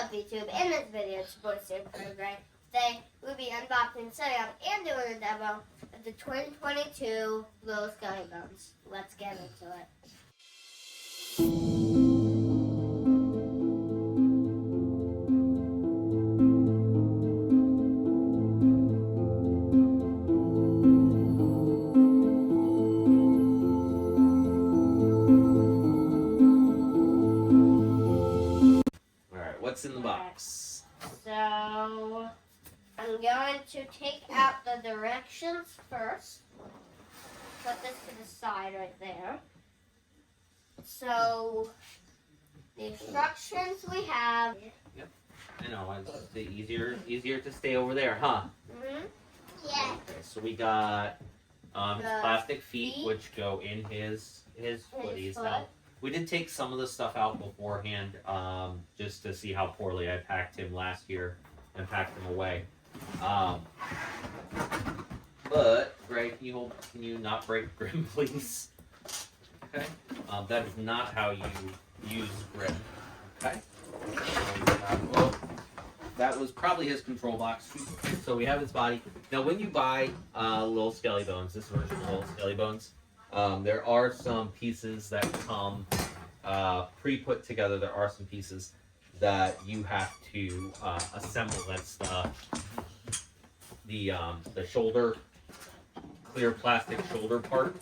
up YouTube? In this video, it's your boy Super Greg. Today, we'll be unboxing, setting up, and doing a demo of the 2022 Lil Skelly Bones. Let's get into it. What's in the box? So, I'm going to take out the directions first. Put this to the side right there. So, the instructions we have. Yep. I know. It's easier to stay over there, huh? Yeah. Okay, so we got his plastic feet, which go in his footies. Now, we did take some of the stuff out beforehand, just to see how poorly I packed him last year and packed him away. But Greg, can you not break Grim, please? Okay. That is not how you use Grim. Okay. That was probably his control box. So we have his body. Now, when you buy Lil Skelly Bones, this version of Lil Skelly Bones, there are some pieces that come pre-put together. There are some pieces that you have to assemble. That's the shoulder, clear plastic shoulder part.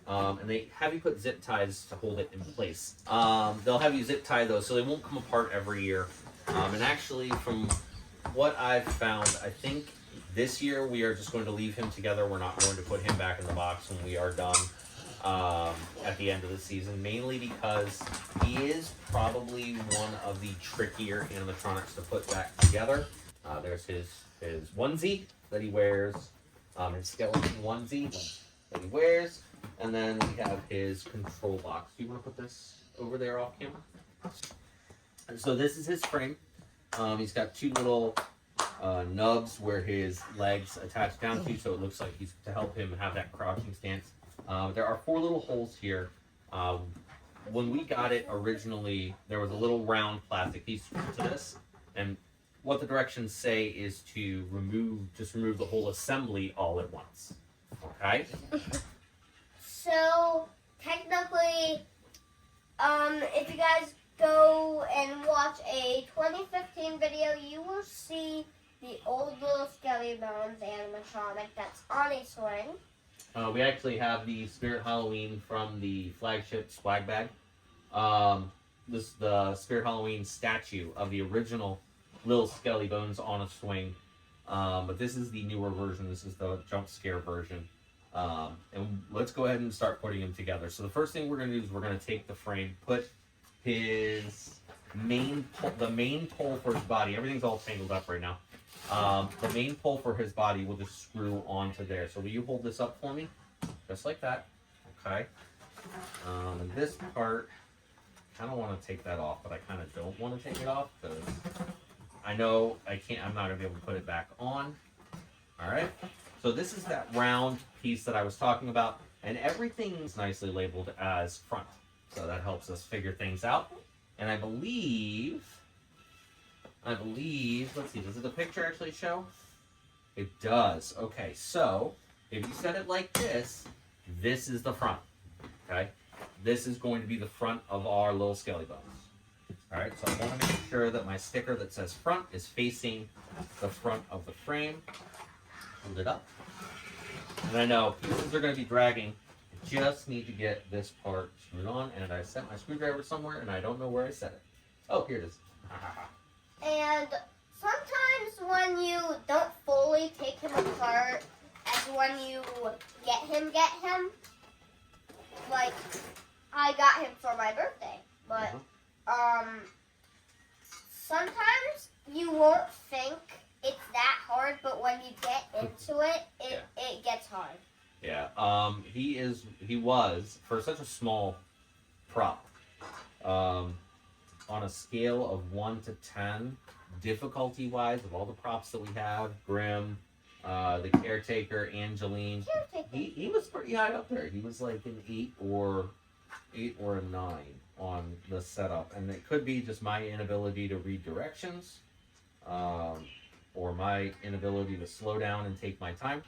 And they have you put zip ties to hold it in place. They'll have you zip tie those so they won't come apart every year. And actually, from what I've found, I think this year we are just going to leave him together. We're not going to put him back in the box when we are done at the end of the season, mainly because he is probably one of the trickier animatronics to put back together. There's his onesie that he wears, his skeleton onesie that he wears, and then we have his control box. Do you want to put this over there off camera? And so this is his frame. He's got two little nubs where his legs attach down to, so it looks like he's to help him have that crouching stance. There are 4 little holes here. When we got it originally, there was a little round plastic piece to this, and what the directions say is to remove the whole assembly all at once. Okay? So, technically, if you guys go and watch a 2015 video, you will see the old Lil Skelly Bones animatronic that's on a swing. We actually have the Spirit Halloween from the flagship swag bag. The Spirit Halloween statue of the original Lil Skelly Bones on a swing. But this is the newer version. This is the jump scare version. And let's go ahead and start putting them together. So the first thing we're going to do is we're going to take the frame, put his the main pole for his body. Everything's all tangled up right now. The main pole for his body will just screw onto there. So will you hold this up for me? Just like that. Okay. And this part, I kind of want to take that off, but I kind of don't want to take it off because I know I'm not going to be able to put it back on. All right. So this is that round piece that I was talking about, and everything's nicely labeled as front. So that helps us figure things out. And I believe, let's see, does the picture actually show? It does. Okay, so if you set it like this, this is the front, okay? This is going to be the front of our Lil Skelly Bones. All right, so I want to make sure that my sticker that says front is facing the front of the frame. Hold it up. And I know pieces are going to be dragging. I just need to get this part screwed on, and I set my screwdriver somewhere, and I don't know where I set it. Oh, here it is. And sometimes when you don't fully take him apart, as when you get him, like, I got him for my birthday, but, sometimes you won't think it's that hard, but when you get into it, it gets hard. Yeah, he was, for such a small prop, on a scale of 1 to 10, difficulty-wise, of all the props that we have, Grim, the Caretaker, Angeline, he was pretty high up there. He was like an 8 or a 9. on the setup, and it could be just my inability to read directions, or my inability to slow down and take my time.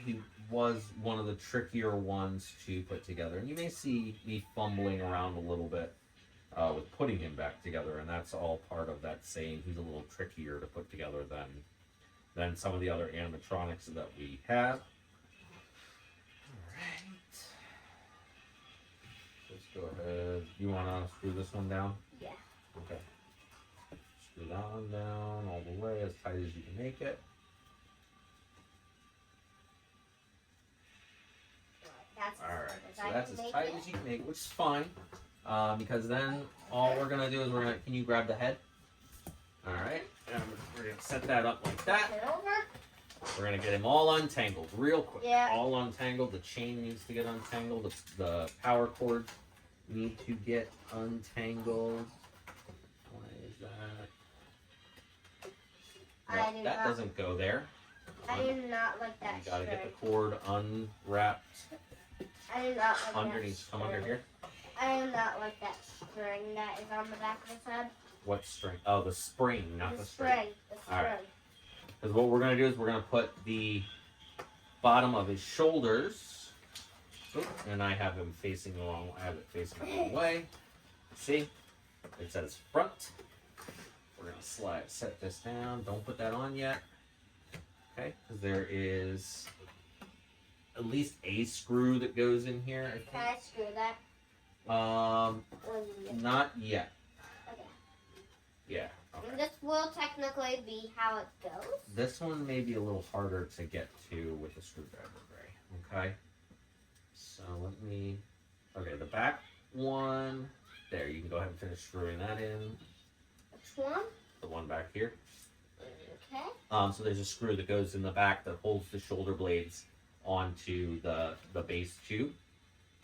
He was one of the trickier ones to put together, and you may see me fumbling around a little bit with putting him back together, and that's all part of that saying he's a little trickier to put together than some of the other animatronics that we have. Alright. Let's go ahead. You want to screw this one down? Yeah. Okay. Screw that one down all the way, as tight as you can make it. Alright, so that's as tight as you can make it, which is fine. Because then all we're going to do is can you grab the head? Alright, and we're going to set that up like that. We're going to get him all untangled real quick. Yeah. All untangled. The chain needs to get untangled. The power cords need to get untangled. Why is that? No, that doesn't go there. I do not like that. You got to get the cord unwrapped. I do not like underneath. Come under here. I do not like that string that is on the back of his head. What string? Oh, the spring, not the string. The string. All right. Because what we're going to do is we're going to put the bottom of his shoulders. Oop, and I have him facing the wrong way. I have it facing the wrong way. See? It says front. We're going to set this down. Don't put that on yet. Okay? Because there is at least a screw that goes in here. I think. Can I screw that? Not yet. Okay. Yeah. Okay. This will technically be how it goes. This one may be a little harder to get to with the screwdriver, Gray. Okay. So let me. Okay, the back one. There, you can go ahead and finish screwing that in. Which one? The one back here. Okay. So there's a screw that goes in the back that holds the shoulder blades onto the base tube.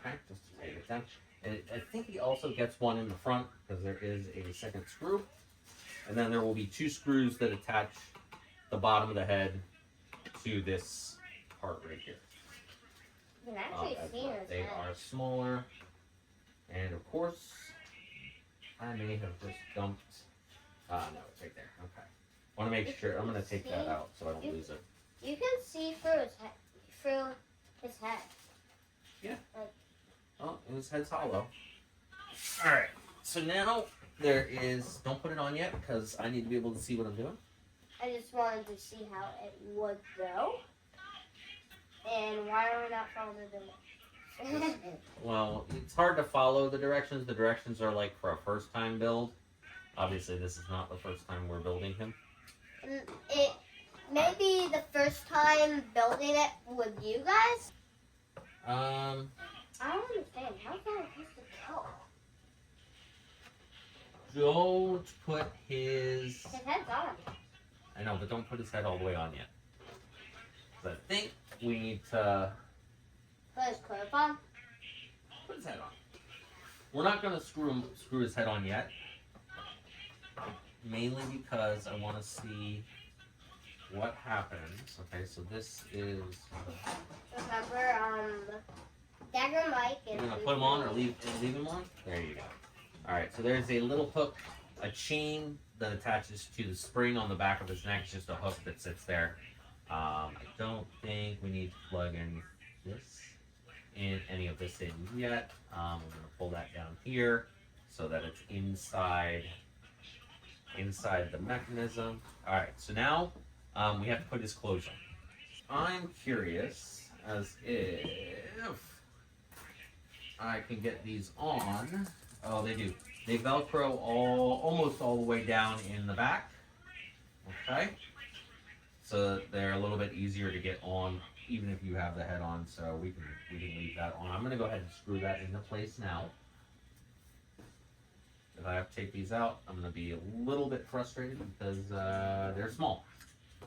Okay, just to take it down. And I think he also gets one in the front because there is a second screw. And then there will be two screws that attach the bottom of the head to this part right here. You can actually see his they head. are smaller. And of course, I may have just dumped. No, it's right there. Okay. Want to make sure. I'm going to take that out so I don't lose it. You can see through his head. Through his head. Yeah. Like, oh, and his head's hollow. All right. So now there is. Don't put it on yet because I need to be able to see what I'm doing. I just wanted to see how it would go. And why are we not following it? Well, it's hard to follow the directions. The directions are like for a first-time build. Obviously, this is not the first time we're building him. It may be the first time building it with you guys. I don't understand. How's that supposed to go? Don't put his... His head's on. I know, but don't put his head all the way on yet. Because I think we need to... Put his clip on? Put his head on. We're not going to screw his head on yet. Mainly because I want to see what happens. Okay, so this is... Remember, Dagger Mike and... You're going to put him on or leave him on? There you go. Alright, so there's a little hook, a chain that attaches to the spring on the back of his neck. It's just a hook that sits there. I don't think we need to plug any of this in yet. I'm going to pull that down here so that it's inside the mechanism. Alright, so now we have to put his clothes on. I'm curious as if I can get these on. Oh, they do. They Velcro almost all the way down in the back. Okay. So they're a little bit easier to get on, even if you have the head on. So we can leave that on. I'm going to go ahead and screw that into place now. If I have to take these out, I'm going to be a little bit frustrated because they're small.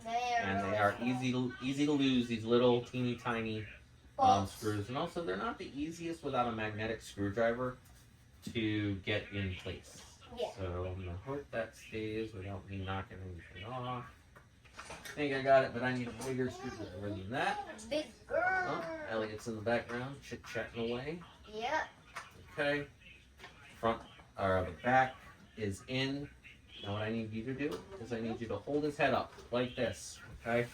And they are easy to lose, these little teeny tiny screws. And also, they're not the easiest without a magnetic screwdriver to get in place. Yeah. So I'm going to hope that stays without me knocking anything off. I think I got it, but I need a bigger screwdriver than that. Bigger. Oh, Elliot's in the background, chit-chatting away. Yep. Okay. Front or the back is in. Now what I need you to do is I need you to hold his head up like this. Okay.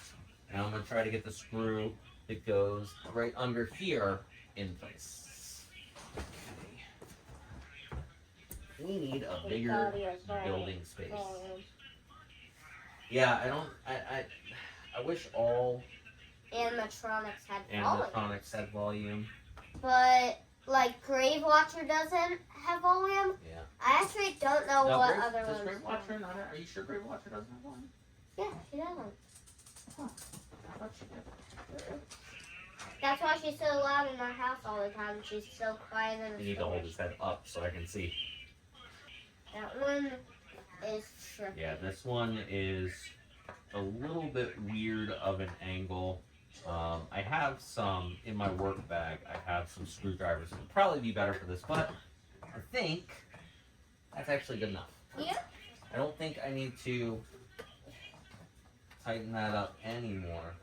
And I'm gonna try to get the screw that goes right under here in place. Okay. We need a bigger building space. Yeah, I wish all animatronics had volume. animatronics had volume. But like Grave Watcher doesn't have volume. Yeah. I actually don't know No, what Grave, other does ones. Grave Watcher not have, are you sure Grave Watcher doesn't have volume? Yeah, she doesn't. Huh. I thought she did. That's why she's so loud in our house all the time. She's so quiet in the You need to hold his head up so I can see. That one is tricky. Yeah, this one is a little bit weird of an angle. I have some in my work bag. I have some screwdrivers. It would probably be better for this, but I think that's actually good enough. Yeah. I don't think I need to tighten that up anymore.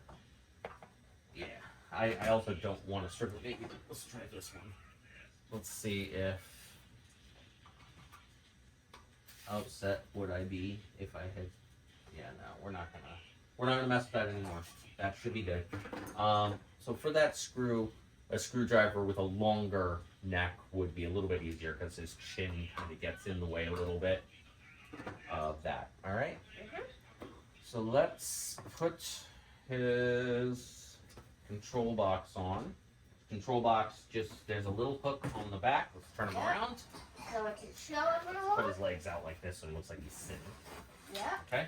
Yeah, I also don't want to strip it. Maybe let's try this one. Let's see if how upset would I be if I had. Yeah, no, we're not gonna mess with that anymore. That should be good. So for that screw, a screwdriver with a longer neck would be a little bit easier because his chin kind of gets in the way a little bit of that. All right. So let's put his control box on. Control box, just there's a little hook on the back. Let's turn him around. So it can show everyone. Put his legs out like this so he looks like he's sitting. Yeah. Okay.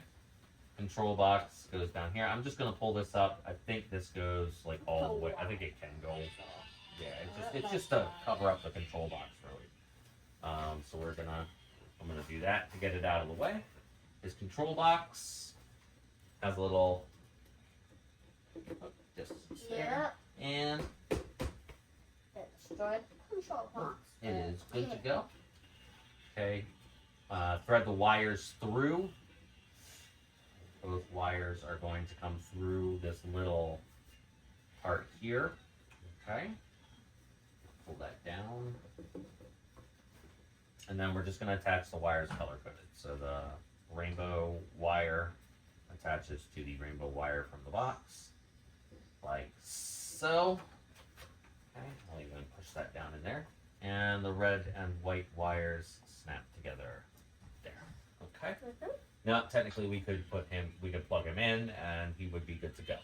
Control box goes down here. I'm just gonna pull this up. I think this goes like all the way. I think it can go. Yeah, it's just to cover up the control box really. So I'm gonna do that to get it out of the way. His control box has a little distance there, and Destroyed the control box. it is good to go. Okay, thread the wires through. Both wires are going to come through this little part here. Okay. Pull that down. And then we're just going to attach the wires color coded. So the rainbow wire attaches to the rainbow wire from the box. Like so. Okay, I'll even push that down in there. And the red and white wires snap together there. Okay. Now, technically, we could plug him in, and he would be good to go.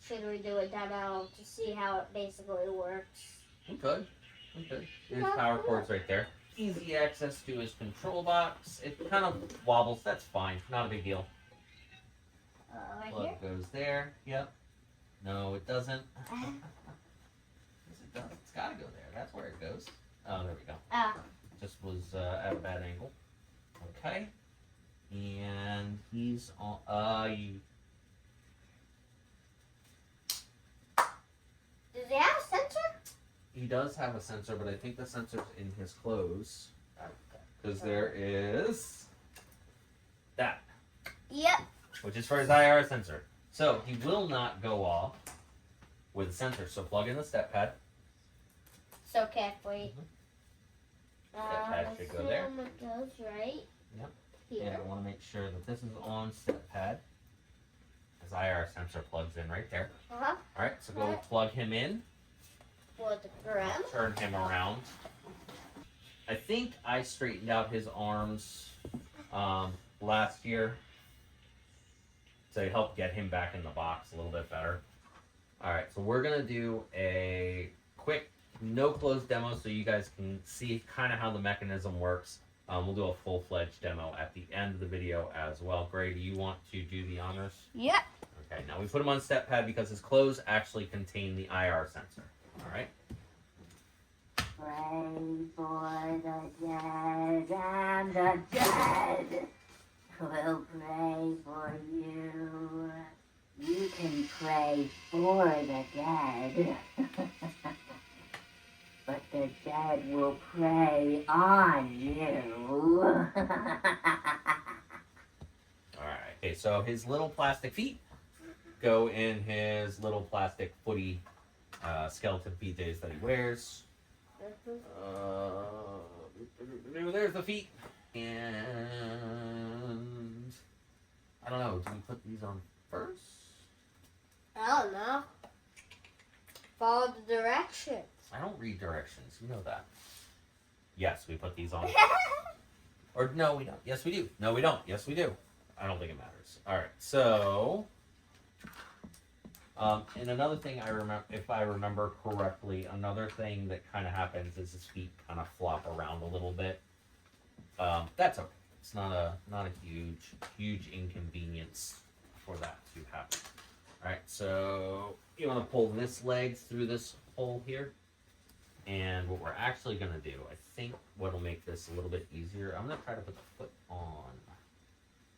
Should we do a demo to see how it basically works? We could. There's power cords right there. Easy access to his control box. It kind of wobbles. That's fine. Not a big deal. Right Plug here? goes there. Yep. No, it doesn't. Yes, it does. It's got to go there. That's where it goes. Oh, there we go. Just was at a bad angle. Okay, and he's on. Does he have a sensor? He does have a sensor, but I think the sensor's in his clothes because there is that. Yep. Which is for his IR sensor. So he will not go off with a sensor. So plug in the step pad. So carefully. Step pad should go there. It goes right. Yep. Here. And I want to make sure that this is on step pad. His IR sensor plugs in right there. Uh-huh. All right, so go plug him in. For the gram. Turn him around. I think I straightened out his arms last year to help get him back in the box a little bit better. All right, so we're gonna do a quick no close demo so you guys can see kind of how the mechanism works. We'll do a full-fledged demo at the end of the video as well. Gray, do you want to do the honors? Yep. Okay, now we put him on step pad because his clothes actually contain the IR sensor. All right. Pray for the dead, and the dead will pray for you. You can pray for the dead, but the dead will pray on you. Alright, okay, so his little plastic feet go in his little plastic footy skeleton PJs that he wears. There's the feet. And I don't know, do we put these on first? I don't know. Follow the directions. I don't read directions, you know that. Yes, we put these on. Or no, we don't. Yes, we do. No, we don't. Yes, we do. I don't think it matters. All right, so and another thing I remember, if I remember correctly, another thing that kind of happens is his feet kind of flop around a little bit. That's okay. It's not a huge inconvenience for that to happen. All right, so you want to pull this leg through this hole here, and what we're actually going to do, I think, what'll make this a little bit easier. I'm going to try to put the foot on.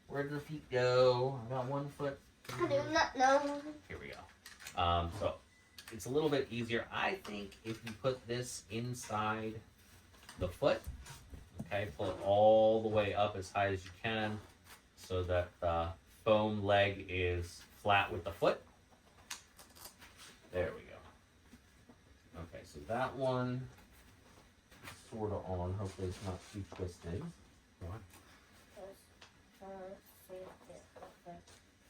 Where did the feet go? I got one foot. I do not know. Here we go. So it's a little bit easier, I think, if you put this inside the foot. Okay, pull it all the way up as high as you can so that the foam leg is flat with the foot. There we go. Okay, so that one is sort of on. Hopefully it's not too twisted. What? See if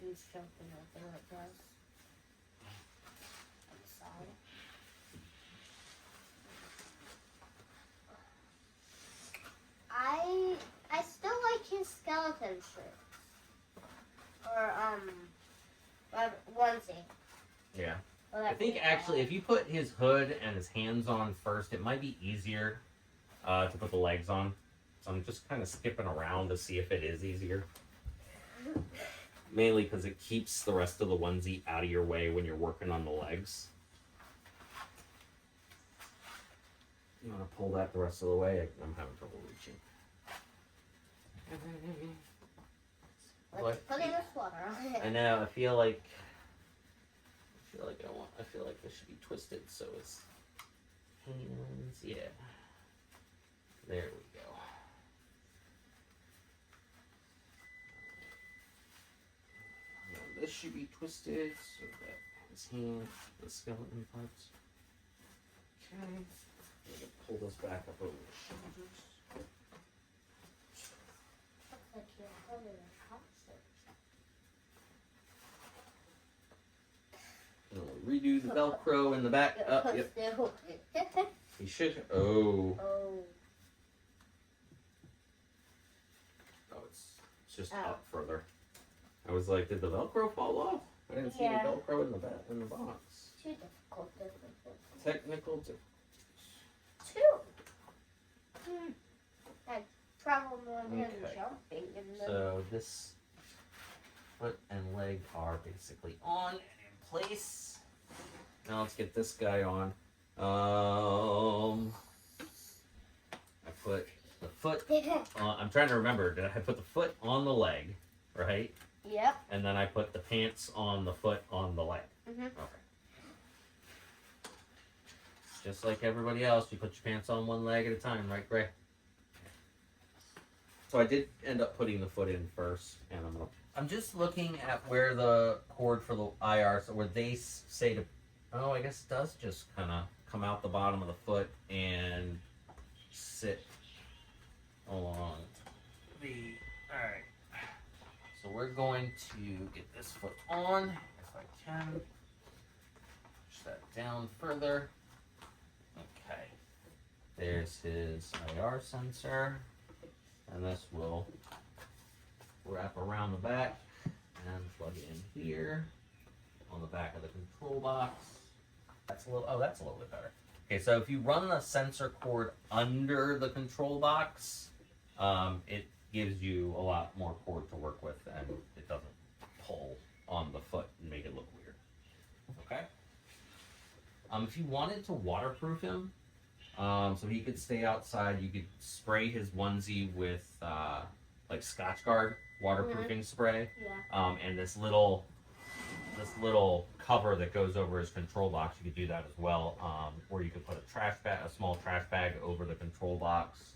who's jumping up and it does. On the side. I still like his skeleton shirts. Or onesie. Yeah. Well, I think actually if you put his hood and his hands on first, it might be easier to put the legs on. So I'm just kind of skipping around to see if it is easier. Mainly because it keeps the rest of the onesie out of your way when you're working on the legs. You want to pull that the rest of the way? I'm having trouble reaching. Let's put in this water on it. I know. I feel like this should be twisted so it's hands. Yeah. There we go. Now this should be twisted so that his hands, the skeleton parts. Okay. I'm gonna pull this back up over the shoulders. Looks like you're holding a concert. Redo the Velcro in the back. Yep. He should. Oh. Oh, it's just up further. I was like, did the Velcro fall off? I didn't see the Velcro in the box. Too difficult. Technical difficulties. I travel more than jumping. So this foot and leg are basically on and in place. Now let's get this guy on. I put the foot. I'm trying to remember. Did I put the foot on the leg, right? Yep. And then I put the pants on the foot on the leg. Okay. Just like everybody else, you put your pants on one leg at a time, right, Gray? So I did end up putting the foot in first, and I'm just looking at where the cord for the IR, so where they say to, oh, I guess it does just kind of come out the bottom of the foot and sit along the, all right. So we're going to get this foot on, if I can. Push that down further. Okay. There's his IR sensor. And this will wrap around the back and plug in here on the back of the control box. That's a little bit better. Okay, so if you run the sensor cord under the control box, it gives you a lot more cord to work with and it doesn't pull on the foot and make it look weird. Okay? If you wanted to waterproof him, so he could stay outside, you could spray his onesie with like Scotch Guard waterproofing spray. Yeah. And this little cover that goes over his control box, you could do that as well. Or you could put a small trash bag over the control box.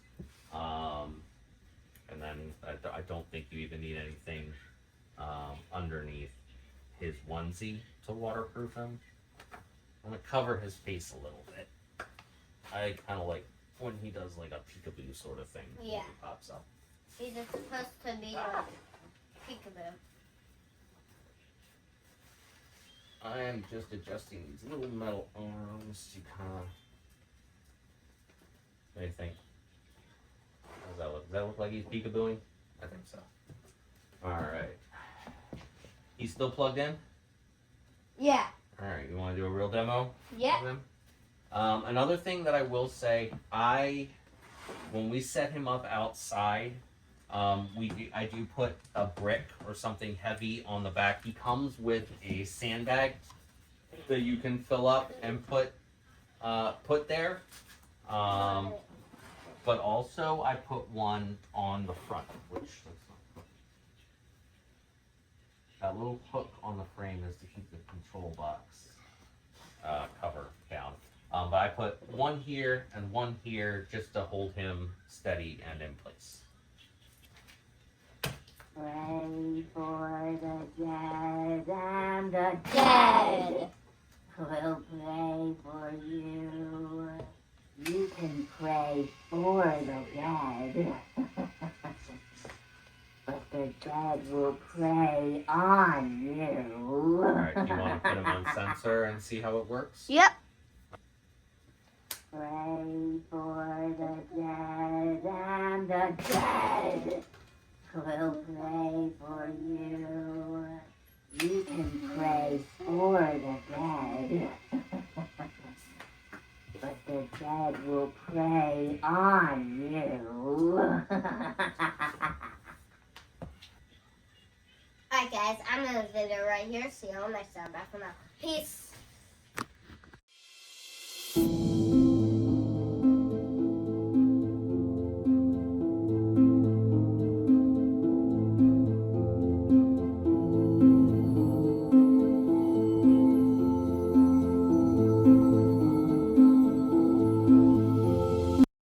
And then I don't think you even need anything underneath his onesie to waterproof him. I'm gonna cover his face a little bit. I kind of like when he does like a peekaboo sort of thing. Yeah. When he pops up. He's supposed to be like peekaboo. I am just adjusting these little metal arms to kind of. What do you think? How does that look? Does that look like he's peekabooing? I think so. Alright. He's still plugged in? Yeah. Alright, you want to do a real demo Yeah. of him? Another thing that I will say, when we set him up outside, I do put a brick or something heavy on the back. He comes with a sandbag that you can fill up and put there. But also I put one on the front, which that little hook on the frame is to keep the control box cover down. But I put one here and one here just to hold him steady and in place. Pray for the dead and the Dead. We'll pray for you. You can pray for the dead. But the dead will pray on you. Alright, you want to put him on sensor and see how it works? Yep. Pray for the dead and the dead. We'll pray for you. You can pray for the dead. But the dead will pray on you. Alright guys, I'm gonna end the video right here. See you all next time. Bye for now. Peace.